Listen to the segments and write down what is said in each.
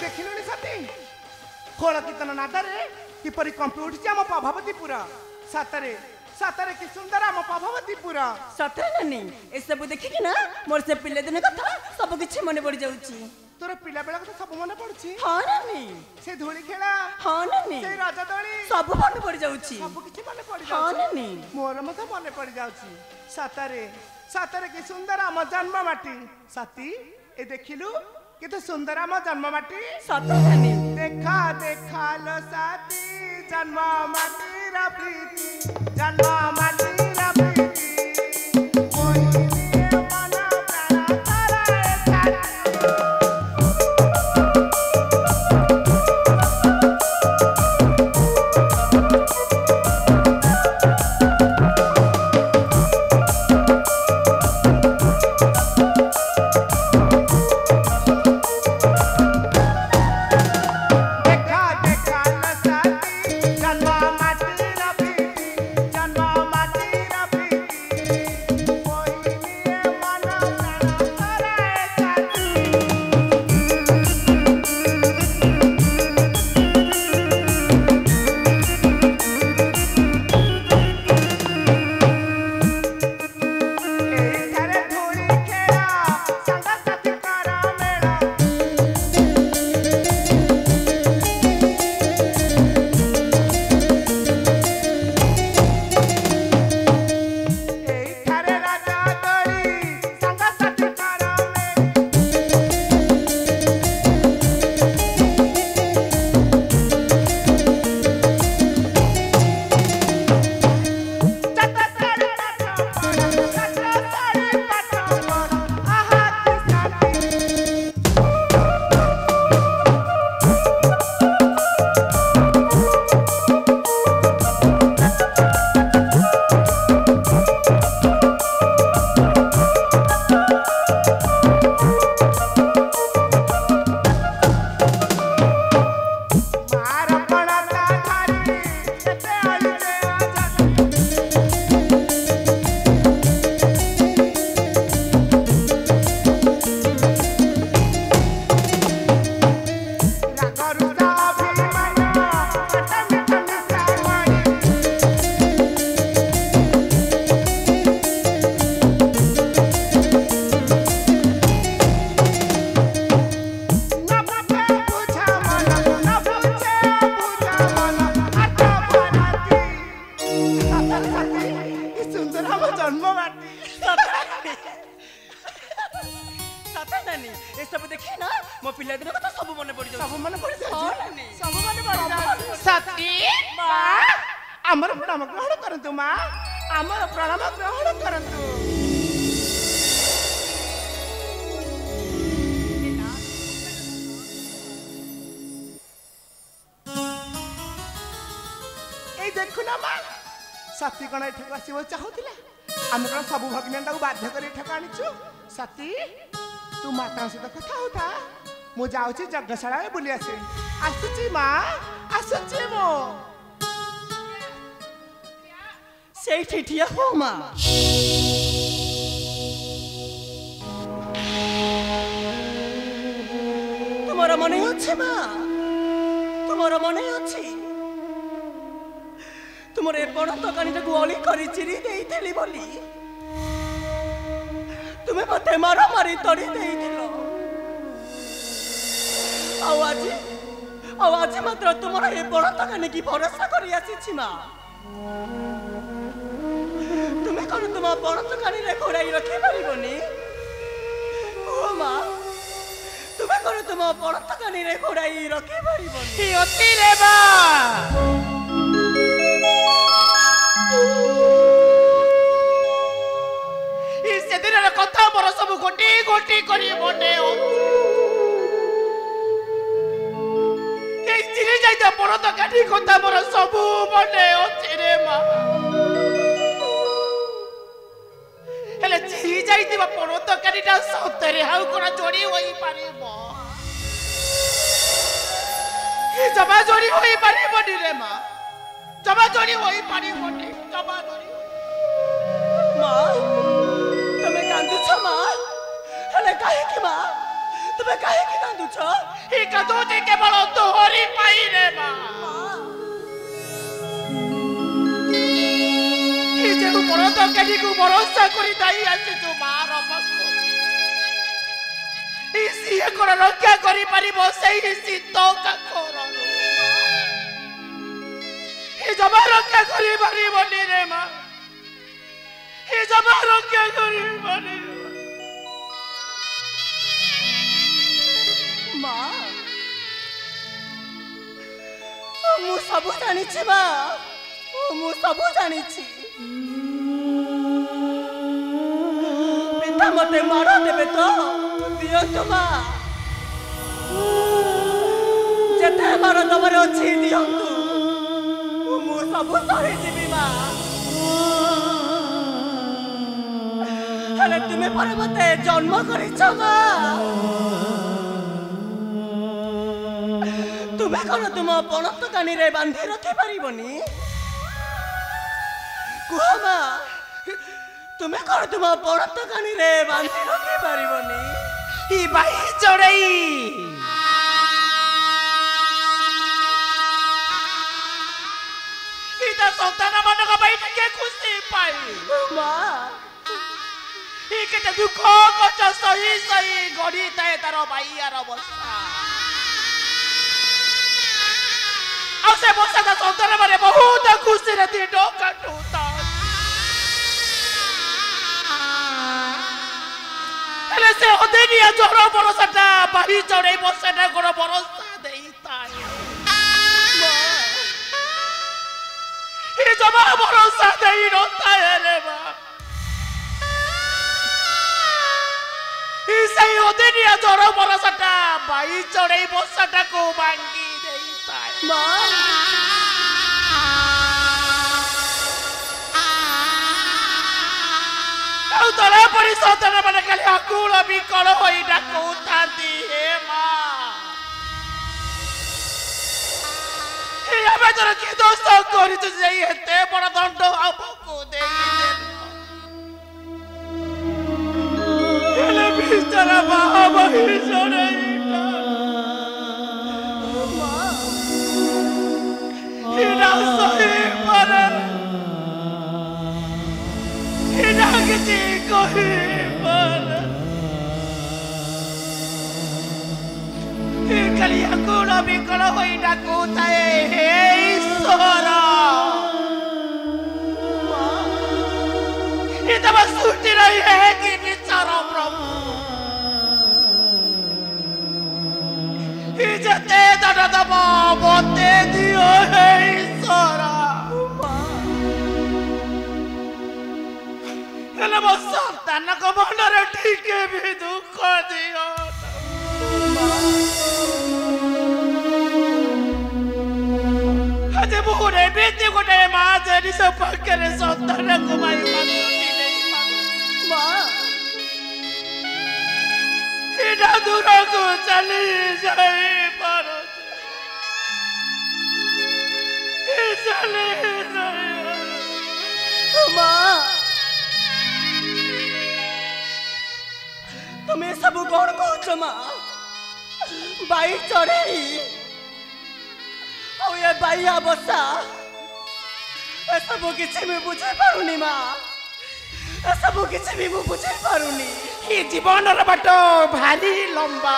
देखिलुनी सती खोल कीर्तन नादरे किपरि कंपी उठी आम प्रभावतीपुर सातरे सातरे कि सुंदर आम प्रभावतीपुर सतरे नानी ए सब देखिक ना मोर से पिले दिन कथा सब किछि मने पड़ जाउची तोर पिला बेला कथा सब मने पड़छि हां नानी से धूली खेला हां नानी से राजा दोली सब मने पड़ जाउची सब किछि मने पड़ हां जाउछि नानी मोर मते मने पड़ जाउछि सातरे सातरे कि सुंदर आम जन्म माटी साथी ए देखिलु किते सुंदर आम जन्म माटी सतरे नानी देखा देखा लो साथी जन्म माटी रा प्रीति जन्म माटी रा प्रीति कोई निये मन प्राण तारा ए साथी देखुना माँ साथी कौन एठक आसव चाहूला आम कौन सब भगिनी बाध्य कर आनीचु साथी तू माता सहित कथा होता मु जाऊँगी यज्ञशाला बुली आसे आसुची माँ आसुची मो से ठिया हो माँ तुम्हारा मन अच्छे माँ तुम्हारा मन अच्छी तुमर ए बड़ तकानी गली कर चिरी देइथिली बोली तुम्हें मते मारा मारी तड़ी देइथिलो आज मात्र तुमर ए बड़ तकानी की भरोसा करी आसीछि मां तुम्हें कौन तुम बड़ तकानी रे घोड़ाई रखी पारिबनी ओ मां तुम्हें कौन तुम बड़ तकानी रे घोड़ाई रखी पारिबनी अति रे बा कथा मोर सब गोटी गोटी करी मने चिरी जाइता बड़ तकानी कथा मोर सब मने अच्छे रे माँ हेले चिरी जाइता बड़ तकानीटा सतरे हाउ कोना जोड़ी होई पारिबो जमा जोड़ी होई पारिबोनी रे माँ जमा जोड़ी होई पारिबोनी जमा जोड़ी माँ कांदुछ माँ हेले काहे कि माँ तुमे काहे की कांदुछ हि कांदुची केवल तोहरी पाई रे मा हि जे बड़ तकानी को भरोसा करी दाई आसी तू मार पाखो हि सिए कोन रक्षा करी परिबो सेही सीत का कोरो हि जमा रक्षा करी परिबोनी रे मा हि जमा रक्षा करी परिबोनी माँ मु सब जानी माँ मु सब जानी पिता मते मार देबे तो दियंतु माँ जेते मार दबर अछि दियंतु मु सब सही जीवी माँ हेले तुमे पर मते जन्म करिछ माँ तुमे कौन तुम पणत कानी रे बांधी रखी पारिबनी कुह माँ तुमे कौन तुम पणत कानी रे बांधी रखी पारिबनी हि बाई चढ़ई इता संतान मानक बाई के खुशी पाई माँ हि केते दुख कष्ट सही सही गड़ी ताए तार बाई यार अवस्था से बसा था संतान माने बहुत खुशी रहती डोका टूटा हेले से ओदेनिया जोर बरसटा बाही चढ़ई बसटा कोन बरसा देईता हि जमा बरसा देई नता रे बा हि सही ओदेनिया जोर बरसटा बाही चढ़ई बसटा को बांगी देईता तला परी संतान माने खाली आकुल विकल होई डाकुतांती हे माँ एबे तोर की दोस्त करी तू जे हेते बड़ दंड आपको देई हेले बिचारा बाबा ही छोड़ेईटा हिना सही पर हिना किसी कोई पर हि कलिया कुल विकल होई डाकुताए हे ईश्वर हि तब सुटी रही है कि विचार प्रभु हि जते दंड दब मते दियो हे ईश्वर हेले मो संतान को मनरे ठीके भी दुख दियो अजे बुरे बेटी गोटे माँ जेनी से पकड़े संतान को माई मातुटी नहीं माँ हिना दूर को चली जाए पर चले जाए माँ तुम्हें सब कौन कहो माँ बाई चढ़े और ये बाई अवस्था सब किसी भी बुझे पारुनी माँ सब किसी भी बुझे पारुनी हि जीवन बाट भारी लंबा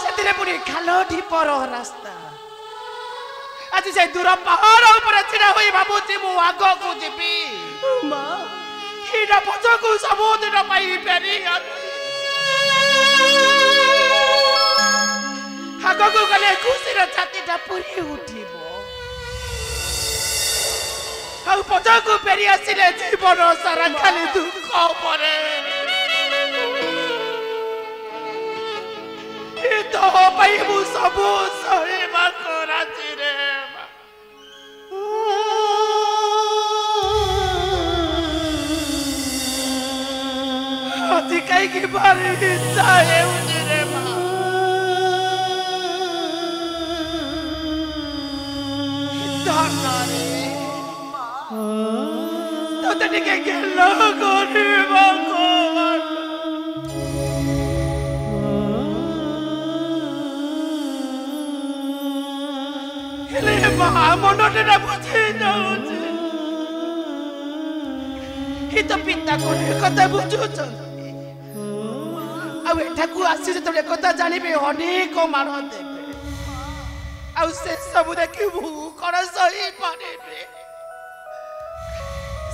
से पुरी खाल ढीपर रास्ता आज से दूर पहाड़ ऊपर छिड़ा हुई भावुची मु आग को जीवी माँ हिना पछ को सबुदिन पाई फेरी आग को गले खुशी छातीटा पूरी उठिब आउ पछ को फेरी आसिले जीवन सारा खाली दुख परे तो पाई मु सबु सहीबा को राजी रे আজি কাই কি বারে ইচ্ছা হেউছি রে মা ধন্যরে তোতে ଟିକେ ଗେଲ କରିବାକୁ ହେଲେ ମା ମନଟା ବୁଝି ଯାଉଛି ହି ତ ପିତା କୋଣ କଥା ବୁଝୁଛନ୍ତି ଆଉ ଏଠାକୁ ଆସି ଯେତେବେଳେ କଥା ଜାଣିବେ ଅନେକ ମାଡ଼ ଦେବେ ଆଉ ସେ ସବୁ ଦେଖି ମୁଁ କଣ ସହିପାରିବି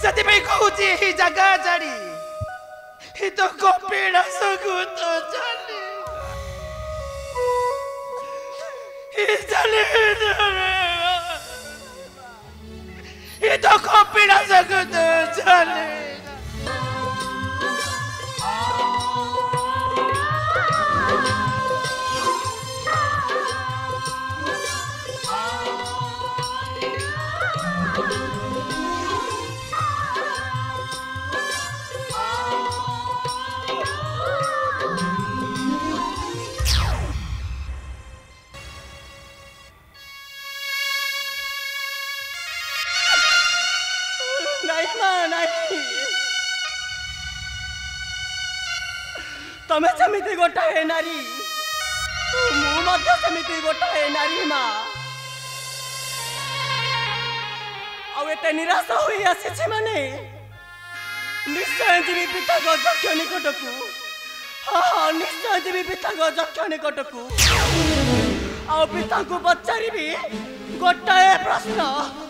ସେଥିପାଇଁ କହୁଛି ଏହି ଜାଗା ଛାଡ଼ି ହି ତ କପିଳାସକୁ ତ ଚାଲି हि तो कपिଳାସକୁ ତ ଚାଲି तमे सेमिति गोटाए नारी मु मध्य सेमिति गोटाए नारी मा आउ एते निराश होई आसीछि माने निश्चय जीवी पिता गजक्ष निकटकू हाँ निश्चय जीवी पिता गजक्ष निकटकू आउ पिता को पचारिबी गोटाए प्रश्न